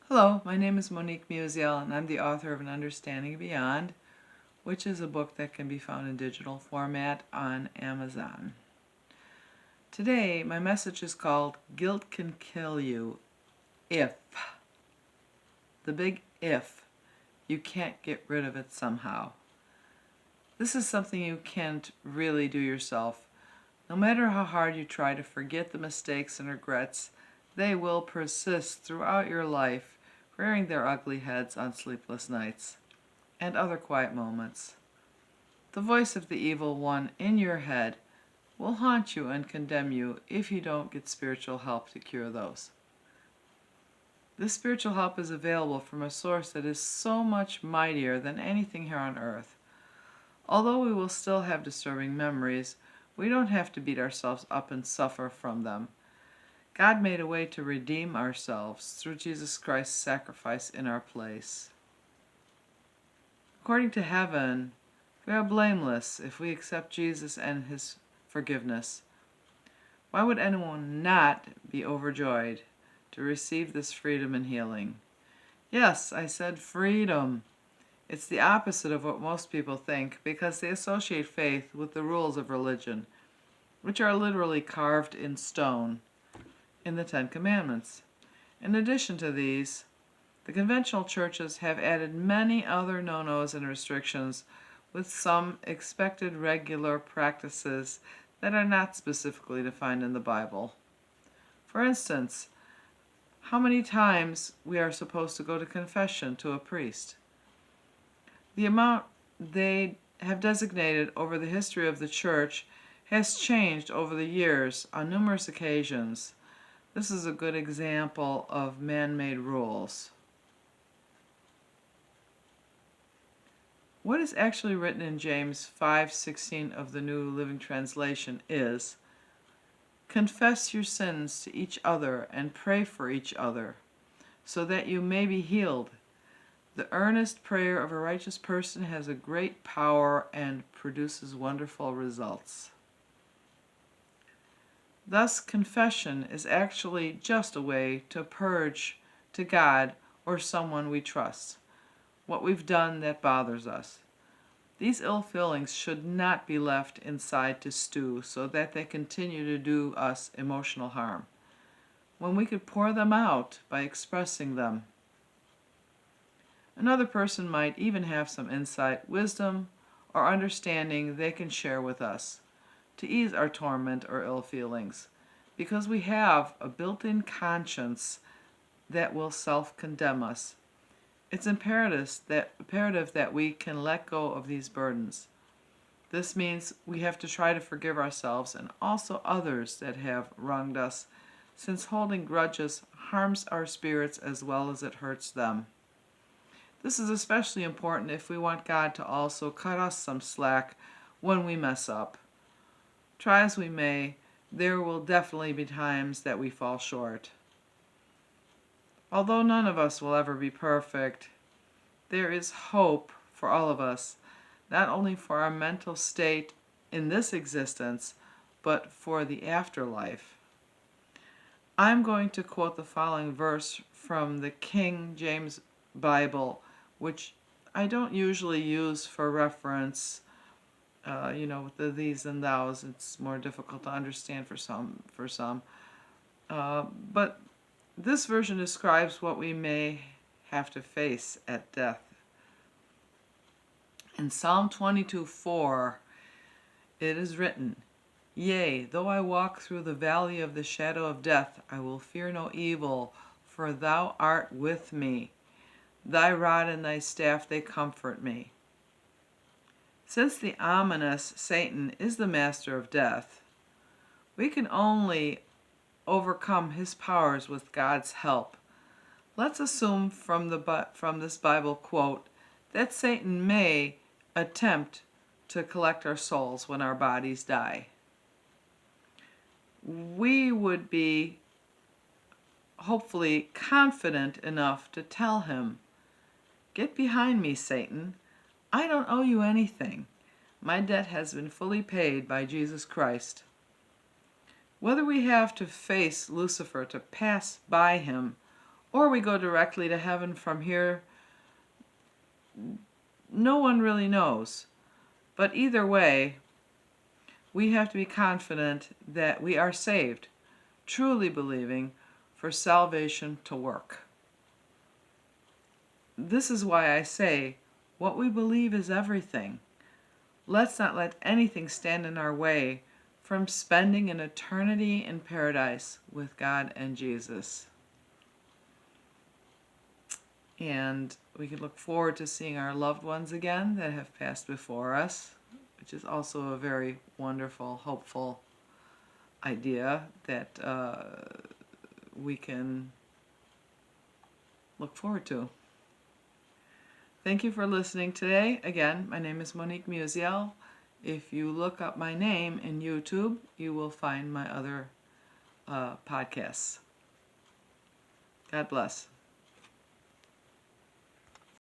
Hello, my name is Monique Musial, and I'm the author of An Understanding Beyond, which is a book that can be found in digital format on Amazon. Today, my message is called Guilt Can Kill You If. The big if. You can't get rid of it somehow. This is something you can't really do yourself. No matter how hard you try to forget the mistakes and regrets, they will persist throughout your life, rearing their ugly heads on sleepless nights and other quiet moments. The voice of the evil one in your head will haunt you and condemn you if you don't get spiritual help to cure those. This spiritual help is available from a source that is so much mightier than anything here on earth. Although we will still have disturbing memories, we don't have to beat ourselves up and suffer from them. God made a way to redeem ourselves through Jesus Christ's sacrifice in our place. According to heaven, we are blameless if we accept Jesus and His forgiveness. Why would anyone not be overjoyed to receive this freedom and healing? Yes, I said freedom. It's the opposite of what most people think because they associate faith with the rules of religion, which are literally carved in stone in the Ten Commandments. In addition to these, the conventional churches have added many other no-nos and restrictions with some expected regular practices that are not specifically defined in the Bible. For instance, how many times we are supposed to go to confession to a priest. The amount they have designated over the history of the church has changed over the years on numerous occasions. This is a good example of man-made rules. What is actually written in James 5:16 of the New Living Translation is, "Confess your sins to each other and pray for each other, so that you may be healed. The earnest prayer of a righteous person has a great power and produces wonderful results." Thus, confession is actually just a way to purge to God or someone we trust what we've done that bothers us. These ill feelings should not be left inside to stew so that they continue to do us emotional harm, when we could pour them out by expressing them. Another person might even have some insight, wisdom, or understanding they can share with us to ease our torment or ill feelings, because we have a built-in conscience that will self-condemn us. It's imperative that we can let go of these burdens. This means we have to try to forgive ourselves and also others that have wronged us, since holding grudges harms our spirits as well as it hurts them. This is especially important if we want God to also cut us some slack when we mess up. Try as we may, there will definitely be times that we fall short. Although none of us will ever be perfect, there is hope for all of us, not only for our mental state in this existence, but for the afterlife. I'm going to quote the following verse from the King James Bible, which I don't usually use for reference. With the these and thous, it's more difficult to understand for some. But this version describes what we may have to face at death. In Psalm 22:4, it is written, "Yea, though I walk through the valley of the shadow of death, I will fear no evil, for thou art with me. Thy rod and thy staff, they comfort me." Since the ominous Satan is the master of death, we can only overcome his powers with God's help. Let's assume from this Bible quote that Satan may attempt to collect our souls when our bodies die. We would be hopefully confident enough to tell him, "Get behind me, Satan. I don't owe you anything. My debt has been fully paid by Jesus Christ." Whether we have to face Lucifer to pass by him, or we go directly to heaven from here. No one really knows. But either way, we have to be confident that we are saved, truly believing for salvation to work. This is why I say what we believe is everything. Let's not let anything stand in our way from spending an eternity in paradise with God and Jesus. And we can look forward to seeing our loved ones again that have passed before us, which is also a very wonderful, hopeful idea that we can look forward to. Thank you for listening today. Again, my name is Monique Musial. If you look up my name in YouTube, you will find my other podcasts. God bless.